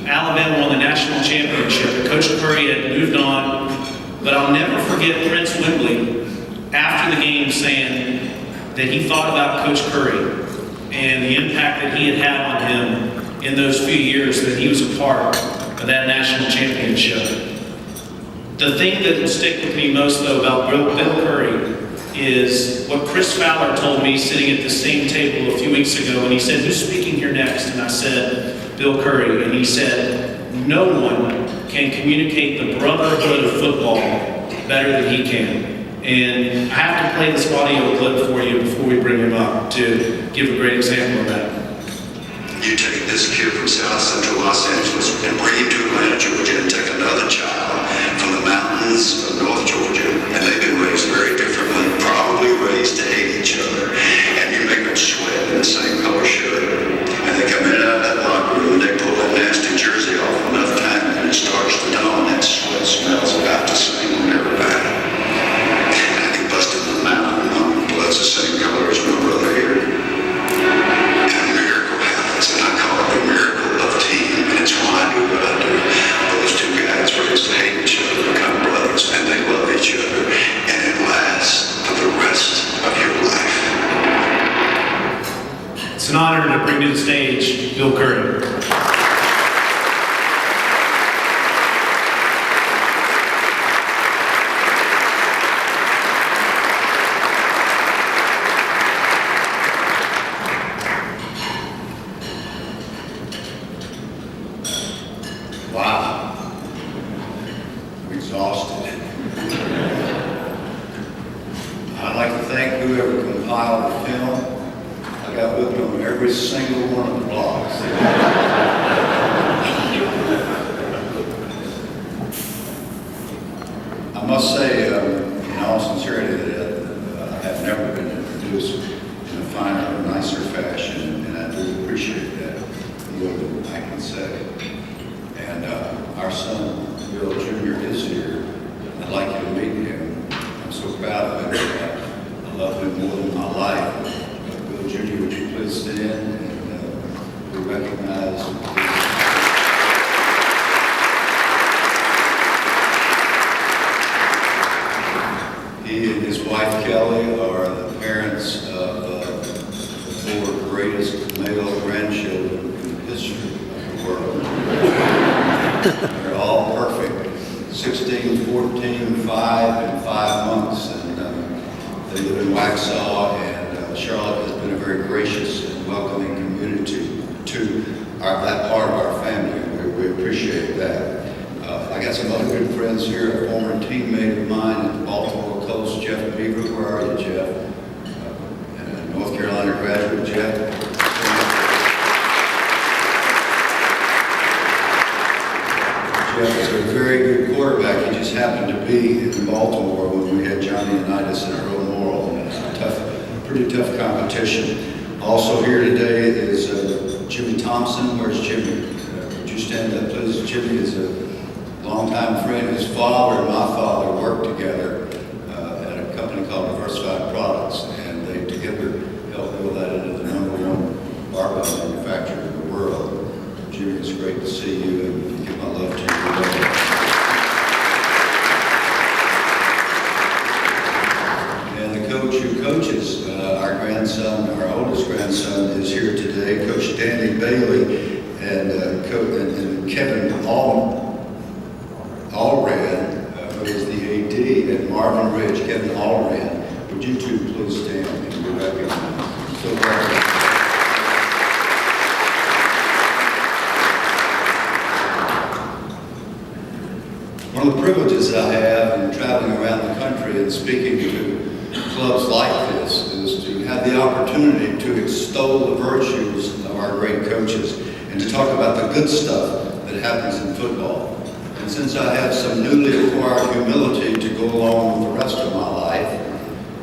Alabama won the national championship. Coach Curry had moved on, but I'll never forget Prince Wembley after the game saying that he thought about Coach Curry and the impact that he had had on him in those few years that he was a part of that national championship. The thing that will stick with me most, though, about Bill Curry is what Chris Fowler told me sitting at the same table a few weeks ago, and he said, "Who's speaking here next?" And I said, "Bill Curry." And he said, "No one can communicate the brotherhood of football better than he can." And I have to play this audio clip for you before we bring him up to give a great example of that. You take this kid from South Central Los Angeles and bring him to Atlanta, Georgia, and take another child from the mountains of North Georgia, and they've been raised very differently, probably raised to hate each other, and you make them sweat in the same color shirt, and they come in and out of that locker room, and they pull that nasty jersey off enough time, and it starts to dawn, and that sweat smells about the same on everybody. And he busted the mountain, blood's the same color as my brother here. And I call it the miracle of team, and it's why I do what I do. Those two guys raised to hate each other, become brothers, and they love each other, and it lasts for the rest of your life. It's an honor to bring to the stage Bill Curry. Wow. I'm exhausted. I'd like to thank whoever compiled the film. I got hooked on every single one of the blogs. I must say, in all sincerity, that I have never been introduced in a finer or nicer fashion, and I do appreciate that more than I can say. And our son, Bill Jr., is here. I'd like you to meet him. I'm so proud of him. I love him more than my life. Bill Jr., would you please stand and we recognize he and his wife Kelly are the parents of the 4 greatest male grandchildren in the history of the world. They're all perfect. 16, 14, 5, and 5 months. And they live in Waxhaw, and Charlotte has been a very gracious and welcoming community to that part of our family. We appreciate that. I got some other good friends here, a former teammate of mine at the Baltimore Coast, Jeff Beaver. Where are you, Jeff? And a North Carolina graduate, Jeff. Jeff is a very good quarterback. He just happened to be in Baltimore when we had Johnny Unitas and Earl Morrill, and it's a pretty tough competition. Also here today is Jimmy Thompson. Where's Jimmy? Would you stand up, please? Jimmy is a longtime friend. His father and my father worked together at a company called Diversified Products, and they together helped build that into the #1 barbell manufacturer in the world. Jimmy, it's great to see you, and give my love to you today. And the coach who coaches our grandson, our oldest grandson, is here today, Coach Danny Bailey, and Kevin Allred, who is the AD at Marvin Ridge. Kevin Allred, would you two please stand and be recognized? So welcome. One of the privileges I have in traveling around the country and speaking to clubs like this is to have the opportunity to extol the virtues of our great coaches and to talk about the good stuff that happens in football. And since I have some newly acquired humility to go along with the rest of my life,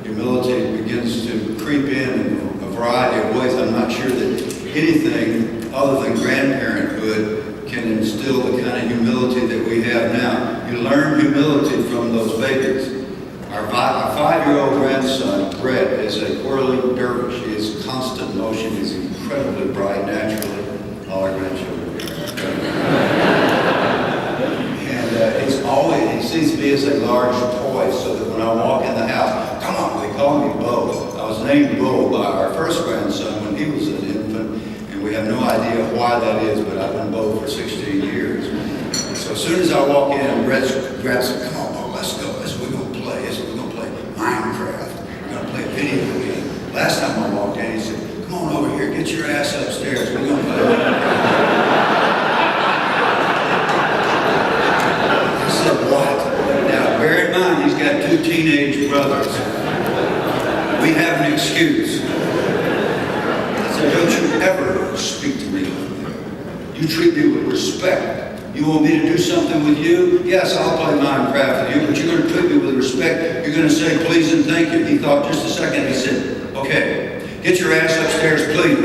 humility begins to creep in a variety of ways. I'm not sure that anything other than grandparenthood can instill the kind of humility that we have now. You learn humility from those babies. Our 5-year-old grandson, Brett, is a whirling dervish. He is constant motion. He's incredibly bright naturally. All our grandchildren are incredible. me as a large toy so that when I walk in the house, come on, they call me Bo. I was named Bo by our first grandson when he was an infant, and we have no idea why that is, but I've been Bo for 16 years. So as soon as I walk in, Brett grabs me, come on, Bo, let's go. We're going to play. We're going to play Minecraft. We're going to play a video game. Last time I walked in, he said, come on over here, get your ass upstairs. We're going to play. I said, what? Now, bear in mind, he's got 2 teenage brothers. We have an excuse. I said, don't you ever speak to me like that. You treat me with respect. You want me to do something with you? Yes, I'll play Minecraft with you, but you're going to treat me with respect. You're going to say please and thank you. He thought just a second. He said, okay, get your ass upstairs, please.